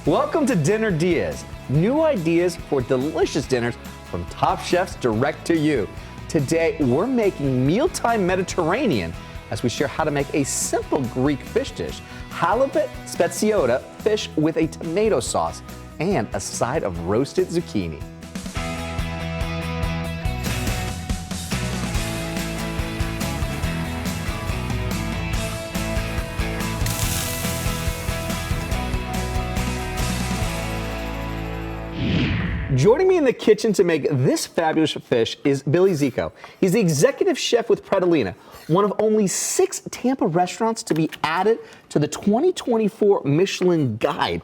Welcome to Dinner DeeAs, new ideas for delicious dinners from top chefs direct to you. Today, we're making mealtime Mediterranean as we share how to make a simple Greek fish dish, halibut Spetsiota fish with a tomato sauce and a side of roasted zucchini. Joining me in the kitchen to make this fabulous fish is Billy Zico. He's the executive chef with Predalina, one of only 6 Tampa restaurants to be added to the 2024 Michelin Guide.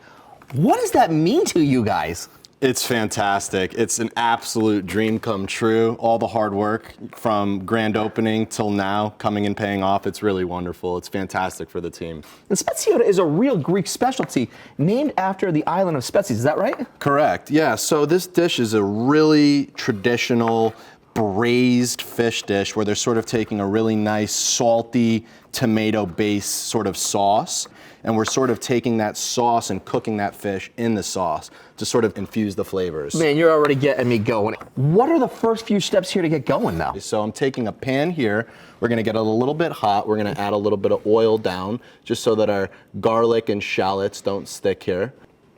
What does that mean to you guys? It's fantastic. It's an absolute dream come true. All the hard work from grand opening till now coming and paying off. It's really wonderful. It's fantastic for the team. And Spetsiota is a real Greek specialty named after the island of Spetses, is that right? Correct, yeah. So this dish is a really traditional braised fish dish where they're sort of taking a really nice salty tomato-based sort of sauce, and we're sort of taking that sauce and cooking that fish in the sauce to sort of infuse the flavors. Man, you're already getting me going. What are the first few steps here to get going now? So I'm taking a pan here. We're gonna get it a little bit hot. We're gonna add a little bit of oil down just so that our garlic and shallots don't stick here.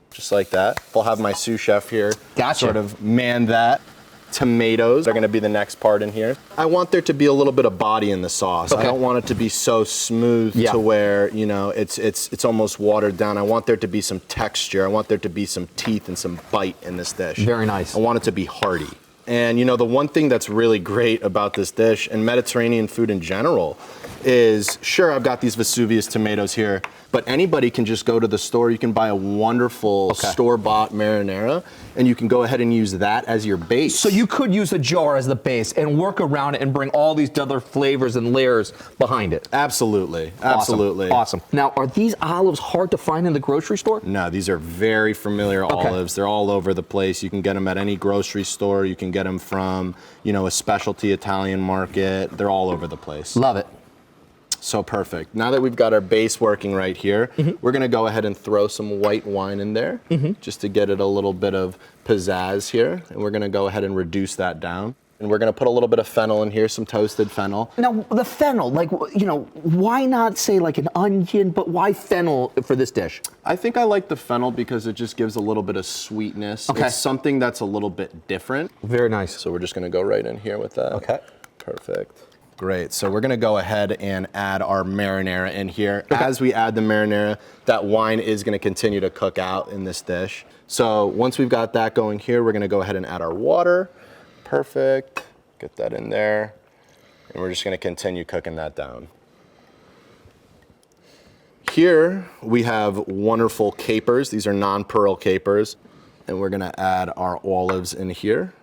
Just like that. I'll have my sous chef here sort of man that. Tomatoes are gonna be the next part in here. I want there to be a little bit of body in the sauce. Okay. I don't want it to be so smooth to where, you know, it's almost watered down. I want there to be some texture. I want there to be some teeth and some bite in this dish. Very nice. I want it to be hearty. And you know, the one thing that's really great about this dish and Mediterranean food in general is, sure, I've got these Vesuvius tomatoes here, but anybody can just go to the store. You can buy a wonderful store-bought marinara, and you can go ahead and use that as your base. So you could use a jar as the base and work around it and bring all these other flavors and layers behind it. Absolutely, absolutely. Awesome. Now, are these olives hard to find in the grocery store? No, these are very familiar olives. They're all over the place. You can get them at any grocery store. You can get them from, you know, a specialty Italian market. They're all over the place. Love it. So perfect. Now that we've got our base working right here, we're gonna go ahead and throw some white wine in there just to get it a little bit of pizzazz here. And we're gonna go ahead and reduce that down. And we're gonna put a little bit of fennel in here, some toasted fennel. Now, the fennel, like, you know, why not say like an onion, but why fennel for this dish? I think I like the fennel because it just gives a little bit of sweetness. Okay. It's something that's a little bit different. Very nice. So we're just gonna go right in here with that. Okay. Perfect. Great, so we're gonna go ahead and add our marinara in here. As we add the marinara, that wine is gonna continue to cook out in this dish. So once we've got that going here, we're gonna go ahead and add our water. Perfect, get that in there. And we're just gonna continue cooking that down. Here we have wonderful capers. These are non-pearl capers. And we're gonna add our olives in here.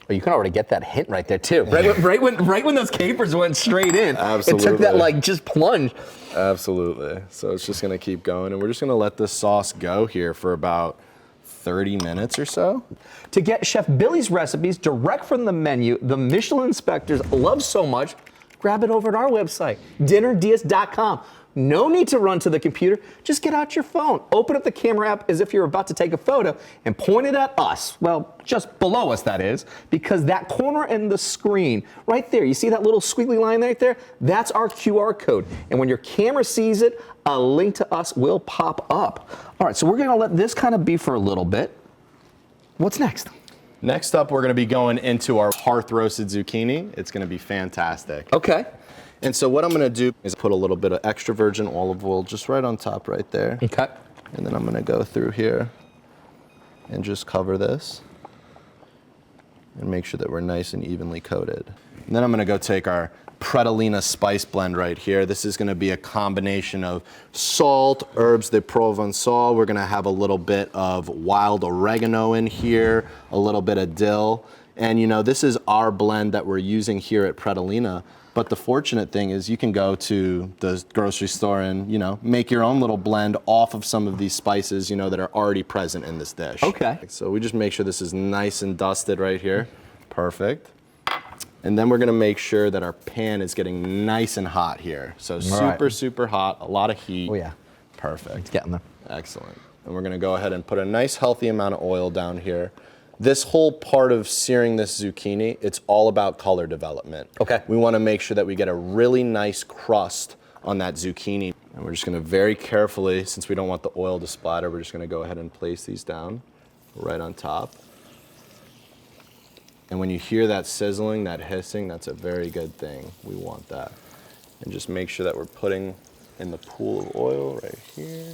Well, you can already get that hint right there too. Right when those capers went straight in. Absolutely. It took that like just plunge. Absolutely. So it's just gonna keep going, and we're just gonna let this sauce go here for about 30 minutes or so. To get Chef Billy's recipes direct from the menu, the Michelin inspectors love so much, grab it over at our website, dinnerdeas.com. No need to run to the computer. Just get out your phone, open up the camera app as if you're about to take a photo, and point it at us. Well, just below us, that is, because that corner in the screen, right there, you see that little squiggly line right there? That's our QR code. And when your camera sees it, a link to us will pop up. All right, so we're gonna let this kind of be for a little bit. What's next? Next up, we're gonna be going into our hearth roasted zucchini. It's gonna be fantastic. Okay. And so what I'm gonna do is put a little bit of extra virgin olive oil just right on top right there. Okay. And then I'm gonna go through here and just cover this and make sure that we're nice and evenly coated. And then I'm gonna go take our Predalina spice blend right here. This is gonna be a combination of salt, herbs de Provençal. We're gonna have a little bit of wild oregano in here, a little bit of dill. And you know, this is our blend that we're using here at Predalina. But the fortunate thing is you can go to the grocery store and, you know, make your own little blend off of some of these spices, you know, that are already present in this dish. Okay. So we just make sure this is nice and dusted right here. Perfect. And then we're gonna make sure that our pan is getting nice and hot here. So super, super hot, a lot of heat. Oh yeah. Perfect. It's getting there. Excellent. And we're going to go ahead and put a nice healthy amount of oil down here. This whole part of searing this zucchini, it's all about color development. Okay. We want to make sure that we get a really nice crust on that zucchini. And we're just going to very carefully, since we don't want the oil to splatter, we're just going to go ahead and place these down right on top. And when you hear that sizzling, that hissing, that's a very good thing. We want that. And just make sure that we're putting in the pool of oil right here.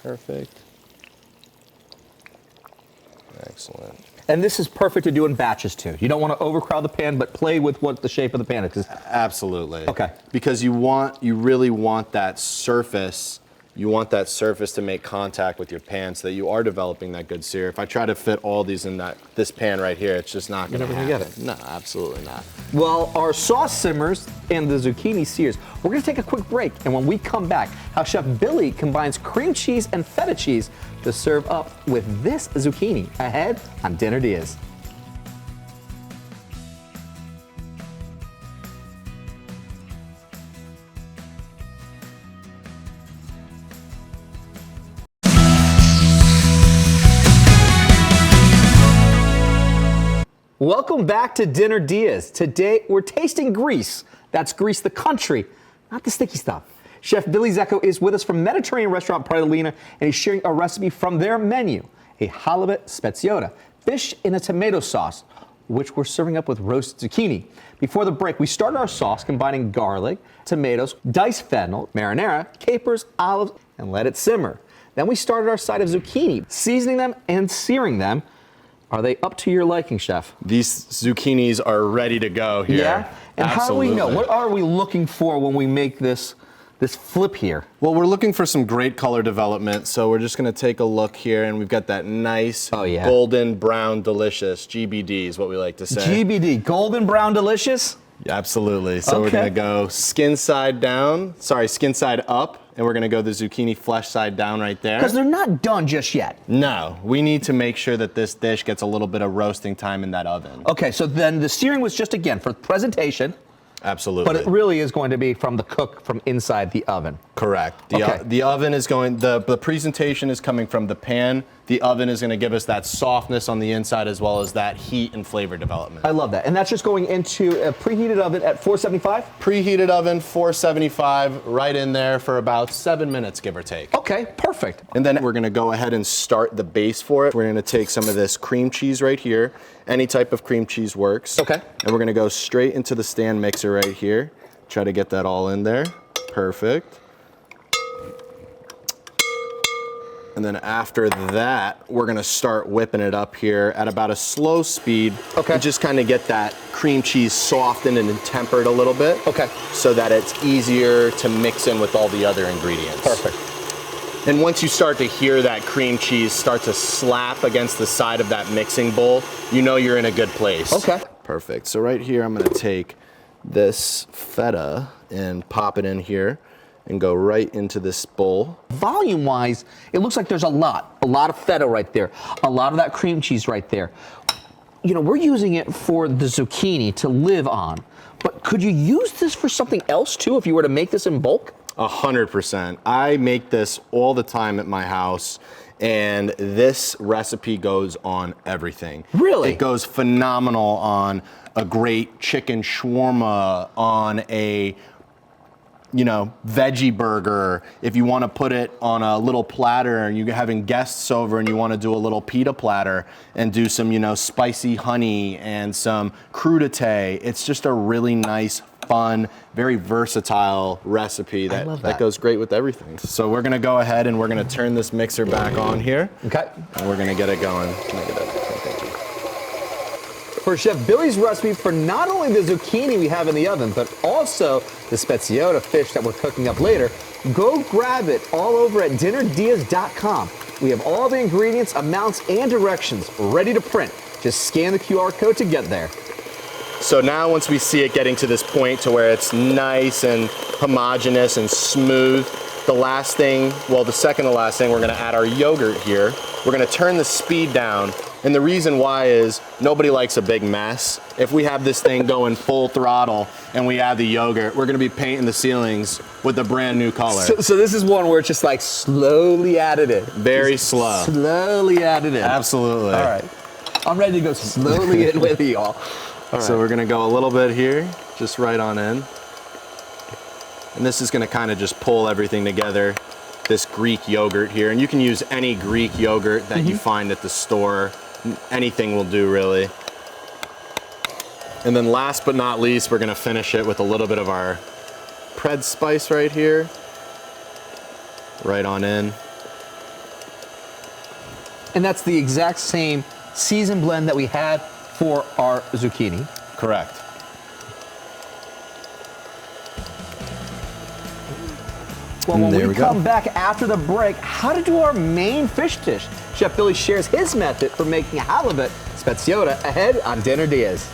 Perfect. Excellent. And this is perfect to do in batches too. You don't want to overcrowd the pan, but play with what the shape of the pan is. Absolutely. Okay. Because you really want that surface. You want that surface to make contact with your pan so that you are developing that good sear. If I try to fit all these in this pan right here, it's just not going to happen. You're never gonna get it. No, absolutely not. Well, our sauce simmers and the zucchini sears. We're going to take a quick break, and when we come back, how Chef Billy combines cream cheese and feta cheese to serve up with this zucchini ahead on Dinner DeeAs. Welcome back to Dinner DeeAs. Today we're tasting Greece. That's Greece, the country, not the sticky stuff. Chef Billy Zecco is with us from Mediterranean restaurant Pratolina, and he's sharing a recipe from their menu, a halibut spetsiota, fish in a tomato sauce, which we're serving up with roast zucchini. Before the break, we started our sauce combining garlic, tomatoes, diced fennel, marinara, capers, olives, and let it simmer. Then we started our side of zucchini, seasoning them and searing them. Are they up to your liking, Chef? These zucchinis are ready to go here. Yeah? And Absolutely. how do we know? What are we looking for when we make this flip here? Well, we're looking for some great color development, so we're just going to take a look here, and we've got that nice golden brown delicious, GBD is what we like to say. GBD, golden brown delicious? Absolutely. So we're going to go skin side up, and we're going to go the zucchini flesh side down right there. Because they're not done just yet. No, we need to make sure that this dish gets a little bit of roasting time in that oven. Okay, so then the searing was just, again, for presentation. Absolutely. But it really is going to be from the cook from inside the oven. Correct. The oven is going, the presentation is coming from the pan. The oven is going to give us that softness on the inside as well as that heat and flavor development. I love that. And that's just going into a preheated oven at 475? Preheated oven, 475, right in there for about 7 minutes, give or take. Okay, perfect. And then we're going to go ahead and start the base for it. We're going to take some of this cream cheese right here. Any type of cream cheese works. Okay. And we're going to go straight into the stand mixer right here. Try to get that all in there. Perfect. And then after that, we're gonna start whipping it up here at about a slow speed. Okay. To just kind of get that cream cheese softened and tempered a little bit. Okay. So that it's easier to mix in with all the other ingredients. Perfect. And once you start to hear that cream cheese start to slap against the side of that mixing bowl, you know you're in a good place. Okay. Perfect. So right here, I'm gonna take this feta and pop it in here and go right into this bowl. Volume-wise, it looks like there's a lot of feta right there, a lot of that cream cheese right there. You know, we're using it for the zucchini to live on, but could you use this for something else too if you were to make this in bulk? 100%. I make this all the time at my house, and this recipe goes on everything. Really? It goes phenomenal on a great chicken shawarma, on a veggie burger. If you want to put it on a little platter and you're having guests over and you want to do a little pita platter and do some, spicy honey and some crudité, it's just a really nice, fun, very versatile recipe that goes great with everything. So we're gonna go ahead and we're gonna turn this mixer back on here. Okay. And we're gonna get it going. Can I get that? Thank you. For Chef Billy's recipe for not only the zucchini we have in the oven, but also the spetsiota fish that we're cooking up later, go grab it all over at dinnerdeas.com. We have all the ingredients, amounts, and directions ready to print. Just scan the QR code to get there. So now once we see it getting to this point to where it's nice and homogeneous and smooth, the last thing, well, the second to last thing, we're gonna add our yogurt here. We're gonna turn the speed down. And the reason why is nobody likes a big mess. If we have this thing going full throttle and we add the yogurt, we're gonna be painting the ceilings with a brand new color. So this is one where it's just like slowly added in. Very slow. Slowly added in. Absolutely. All right. I'm ready to go slowly in with you all. So we're gonna go a little bit here, just right on in. And this is gonna kind of just pull everything together. This Greek yogurt here, and you can use any Greek yogurt that you find at the store. Anything will do, really. And then last but not least, we're gonna finish it with a little bit of our pred spice right here. Right on in. And that's the exact same season blend that we had for our zucchini. Correct. Well, when There we we go. come back after the break, how to do our main fish dish. Chef Billy shares his method for making halibut Spetsiota ahead on Dinner DeeAs.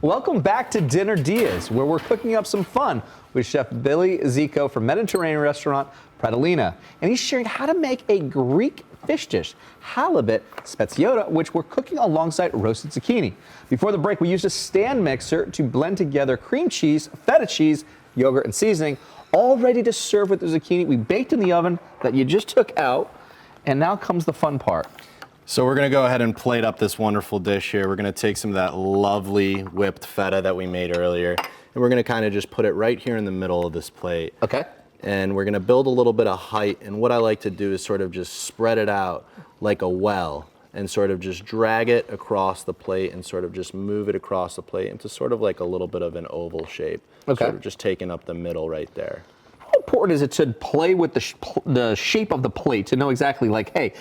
Welcome back to Dinner DeeAs, where we're cooking up some fun with Chef Billy Zico from Mediterranean restaurant Pratolina. And he's sharing how to make a Greek fish dish, halibut Spetsiota, which we're cooking alongside roasted zucchini. Before the break, we used a stand mixer to blend together cream cheese, feta cheese, yogurt, and seasoning, all ready to serve with the zucchini we baked in the oven that you just took out. And now comes the fun part. So we're gonna go ahead and plate up this wonderful dish here. We're gonna take some of that lovely whipped feta that we made earlier, and we're gonna kind of just put it right here in the middle of this plate. Okay. And we're gonna build a little bit of height, and what I like to do is sort of just spread it out like a well, and sort of just drag it across the plate and sort of just move it across the plate into sort of like a little bit of an oval shape. Okay. Sort of just taking up the middle right there. How important is it to play with the shape of the plate to know exactly, like, hey,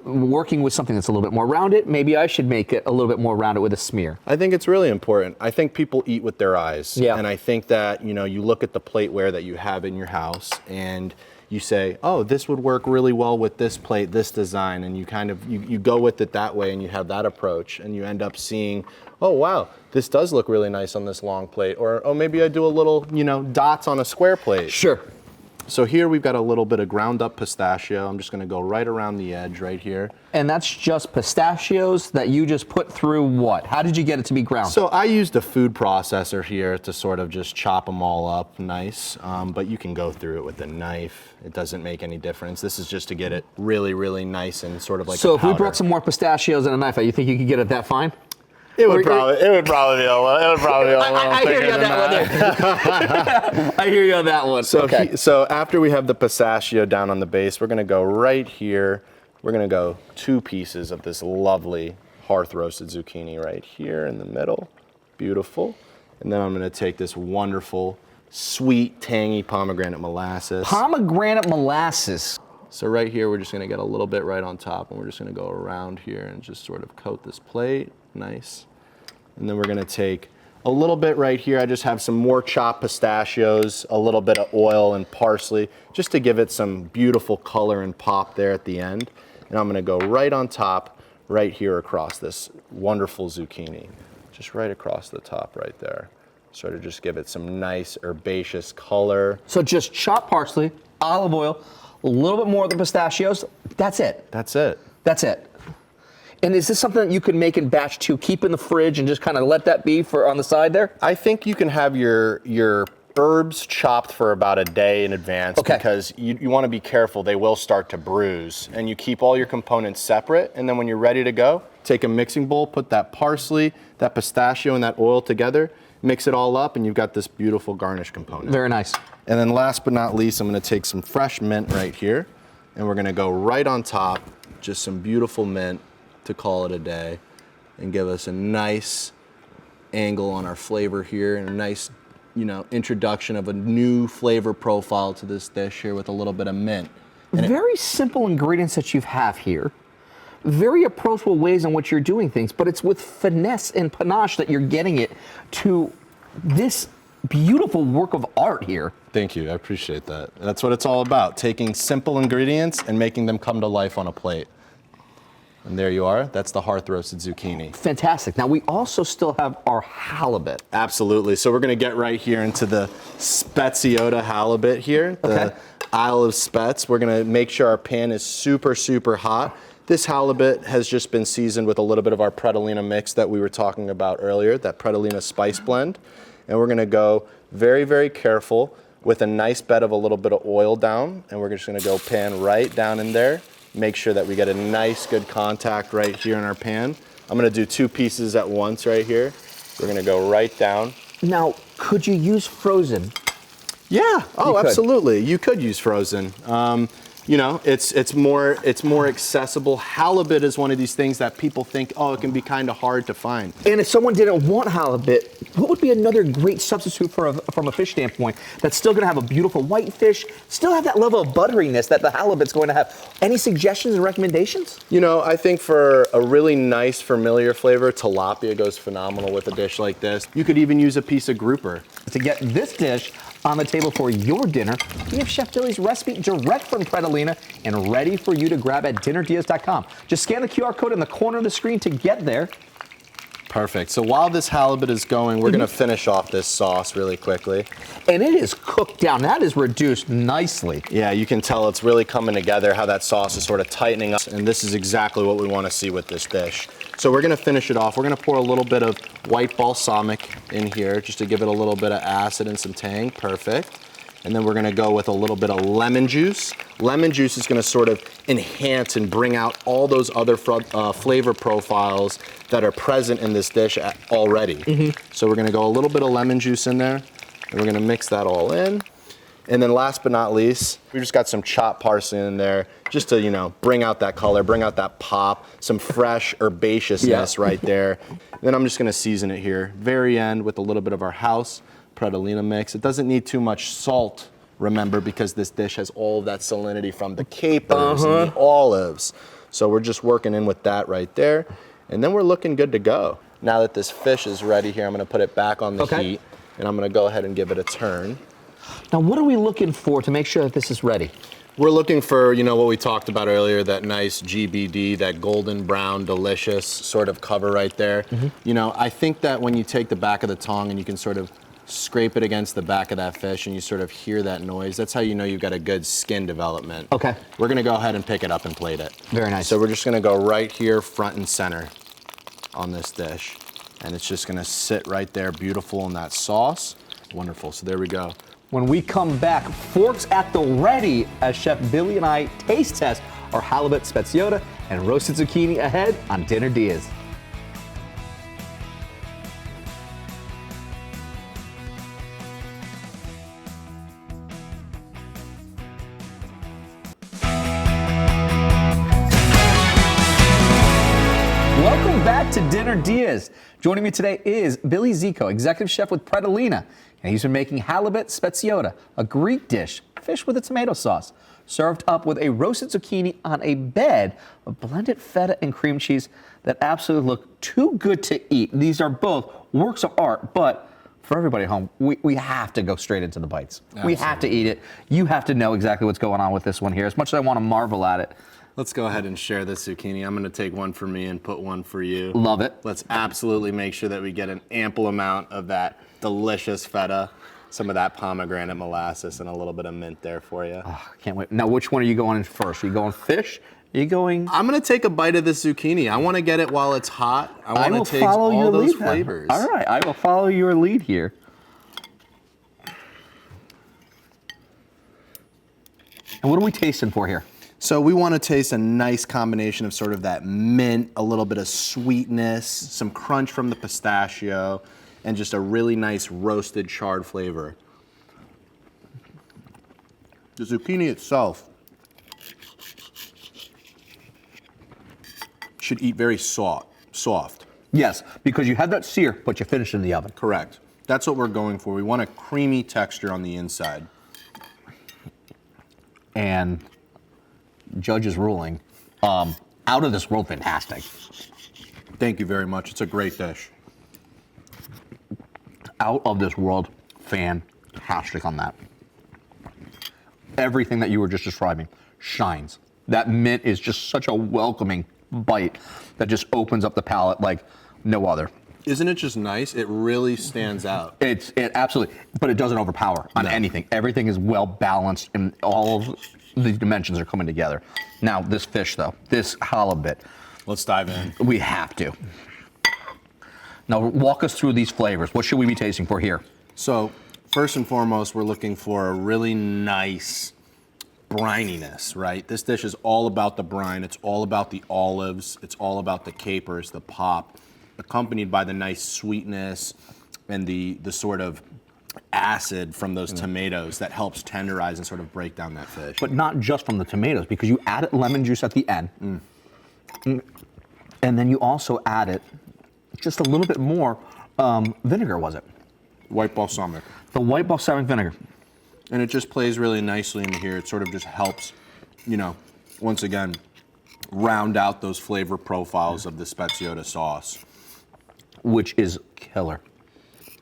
working with something that's a little bit more rounded, maybe I should make it a little bit more rounded with a smear? I think it's really important. I think people eat with their eyes. Yeah. And I think that, you look at the plateware that you have in your house and you say, oh, this would work really well with this plate, this design, and you kind of, you go with it that way and you have that approach and you end up seeing, oh, wow, this does look really nice on this long plate. Or, oh, maybe I do a little, dots on a square plate. Sure. So here we've got a little bit of ground up pistachio. I'm just gonna go right around the edge right here. And that's just pistachios that you just put through what? How did you get it to be ground? So I used a food processor here to sort of just chop them all up nice, but you can go through it with a knife. It doesn't make any difference. This is just to get it really, really nice and sort of like so a if we powder. brought some more pistachios and a knife, you think you could get it that fine? It would probably be a little I hear you on that one. I hear you on that one. So, okay. So after we have the pistachio down on the base, we're gonna go right here. We're gonna go 2 pieces of this lovely hearth roasted zucchini right here in the middle. Beautiful. And then I'm gonna take this wonderful, sweet, tangy pomegranate molasses. Pomegranate molasses. So right here, we're just gonna get a little bit right on top, and we're just gonna go around here and just sort of coat this plate. Nice. And then we're gonna take a little bit right here. I just have some more chopped pistachios, a little bit of oil and parsley, just to give it some beautiful color and pop there at the end. And I'm gonna go right on top, right here across this wonderful zucchini. Just right across the top right there. Sort of just give it some nice herbaceous color. So just chopped parsley, olive oil, a little bit more of the pistachios. That's it. That's it. That's it. And is this something that you can make in batch 2, keep in the fridge and just kind of let that be for on the side there? I think you can have your herbs chopped for about a day in advance, Okay. because you want to be careful. They will start to bruise, and you keep all your components separate, and then when you're ready to go, take a mixing bowl, put that parsley, that pistachio, and that oil together, mix it all up, and you've got this beautiful garnish component. Very nice. And then last but not least, I'm going to take some fresh mint right here, and we're going to go right on top, just some beautiful mint to call it a day, and give us a nice angle on our flavor here, and a nice, introduction of a new flavor profile to this dish here with a little bit of mint. And Very simple ingredients that you have here. Very approachable ways in which you're doing things, but it's with finesse and panache that you're getting it to this beautiful work of art here. Thank you, I appreciate that. That's what it's all about, taking simple ingredients and making them come to life on a plate. And there you are, that's the hearth roasted zucchini. Fantastic. Now we also still have our halibut. Absolutely, so we're gonna get right here into the Spetsiota halibut here, the Isle of Spets. We're gonna make sure our pan is super, super hot. This halibut has just been seasoned with a little bit of our Predolina mix that we were talking about earlier, that Predolina spice blend. And we're gonna go very, very careful with a nice bed of a little bit of oil down, and we're just gonna go pan right down in there. Make sure that we get a nice, good contact right here in our pan. I'm gonna do 2 pieces at once right here. We're gonna go right down. Now, could you use frozen? Yeah, oh, could. absolutely. You could use frozen. You know, it's more accessible. Halibut is one of these things that people think, oh, it can be kind of hard to find. And if someone didn't want halibut, what would be another great substitute from a fish standpoint that's still going to have a beautiful white fish, still have that level of butteriness that the halibut's going to have? Any suggestions and recommendations? You know, I think for a really nice familiar flavor, tilapia goes phenomenal with a dish like this. You could even use a piece of grouper. To get this dish on the table for your dinner, we have Chef Billy's recipe direct from Predolina and ready for you to grab at dinnerdeas.com. Just scan the QR code in the corner of the screen to get there. Perfect. So while this halibut is going, we're gonna finish off this sauce really quickly. And it is cooked down. That is reduced nicely. Yeah, you can tell it's really coming together, how that sauce is sort of tightening up, and this is exactly what we wanna see with this dish. So we're gonna finish it off. We're gonna pour a little bit of white balsamic in here just to give it a little bit of acid and some tang. Perfect. And then we're gonna go with a little bit of lemon juice. Lemon juice is gonna sort of enhance and bring out all those other flavor profiles that are present in this dish already. So we're gonna go a little bit of lemon juice in there, and we're gonna mix that all in. And then last but not least, we just got some chopped parsley in there just to, you know, bring out that color, bring out that pop, some fresh herbaceousness right there. And then I'm just gonna season it here, very end, with a little bit of our house Predolina mix. It doesn't need too much salt, remember, because this dish has all of that salinity from the capers and the olives. So we're just working in with that right there. And then we're looking good to go. Now that this fish is ready here, I'm gonna put it back on the heat, and I'm gonna go ahead and give it a turn. Now, what are we looking for to make sure that this is ready? We're looking for, you know, what we talked about earlier, that nice GBD, that golden brown, delicious sort of cover right there. You know, I think that when you take the back of the tongue and you can sort of scrape it against the back of that fish and you sort of hear that noise, that's how you know you've got a good skin development. Okay. We're gonna go ahead and pick it up and plate it. Very nice. So we're just gonna go right here front and center on this dish. And it's just gonna sit right there, beautiful in that sauce. Wonderful, so there we go. When we come back, forks at the ready as Chef Billy and I taste test our halibut speziota and roasted zucchini ahead on Dinner Diaz. Welcome back to Dinner Diaz. Joining me today is Billy Zico, executive chef with Predolina, and he's been making halibut speziota, a Greek dish, fish with a tomato sauce, served up with a roasted zucchini on a bed of blended feta and cream cheese that absolutely look too good to eat. These are both works of art, but for everybody at home, we have to go straight into the bites. Absolutely. We have to eat it. You have to know exactly what's going on with this one here. As much as I want to marvel at it, Let's go ahead and share this zucchini. I'm gonna take one for me and put one for you. love it. Let's absolutely make sure that we get an ample amount of that delicious feta, some of that pomegranate molasses, and a little bit of mint there for you. Oh, can't wait. Now, which one are you going in first? Are you going fish? Are you going? I'm gonna take a bite of this zucchini. I wanna get it while it's hot. I wanna will taste follow all your those lead then. flavors. All right, I will follow your lead here. And what are we tasting for here? So we want to taste a nice combination of sort of that mint, a little bit of sweetness, some crunch from the pistachio, and just a really nice roasted charred flavor. The zucchini itself should eat very soft. Yes, because you had that sear, but you finished in the oven. Correct. That's what we're going for. We want a creamy texture on the inside. And judge's ruling, out of this world fantastic. Thank you very much. It's a great dish. Out of this world fantastic on that. Everything that you were just describing shines. That mint is just such a welcoming bite that just opens up the palate like no other. Isn't it just nice? It really stands out. It absolutely, but it doesn't overpower on anything. Everything is well balanced and all of the dimensions are coming together. Now this fish though, this halibut. Let's dive in. We have to. Now walk us through these flavors. What should we be tasting for here? So first and foremost, we're looking for a really nice brininess, right? This dish is all about the brine. It's all about the olives. It's all about the capers, the pop, accompanied by the nice sweetness and the sort of acid from those tomatoes that helps tenderize and sort of break down that fish. But not just from the tomatoes, because you added lemon juice at the end. And then you also added just a little bit more vinegar, was it? White balsamic. The white balsamic vinegar. And it just plays really nicely in here. It sort of just helps, you know, once again, round out those flavor profiles of the Spetsiota sauce. Which is killer.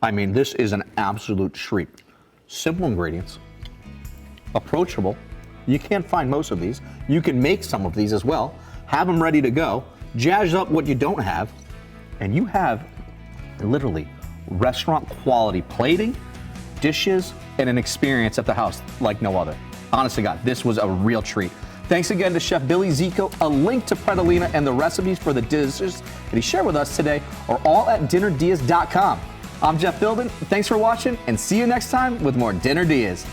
I mean, this is an absolute treat. Simple ingredients, approachable. You can't find most of these. You can make some of these as well. Have them ready to go. Jazz up what you don't have. And you have literally restaurant quality plating, dishes, and an experience at the house like no other. Honest to God, this was a real treat. Thanks again to Chef Billy Zico. A link to Predalina and the recipes for the dishes that he shared with us today are all at dinnerdeas.com. I'm Jeff Bilden. Thanks for watching and see you next time with more Dinner Dias.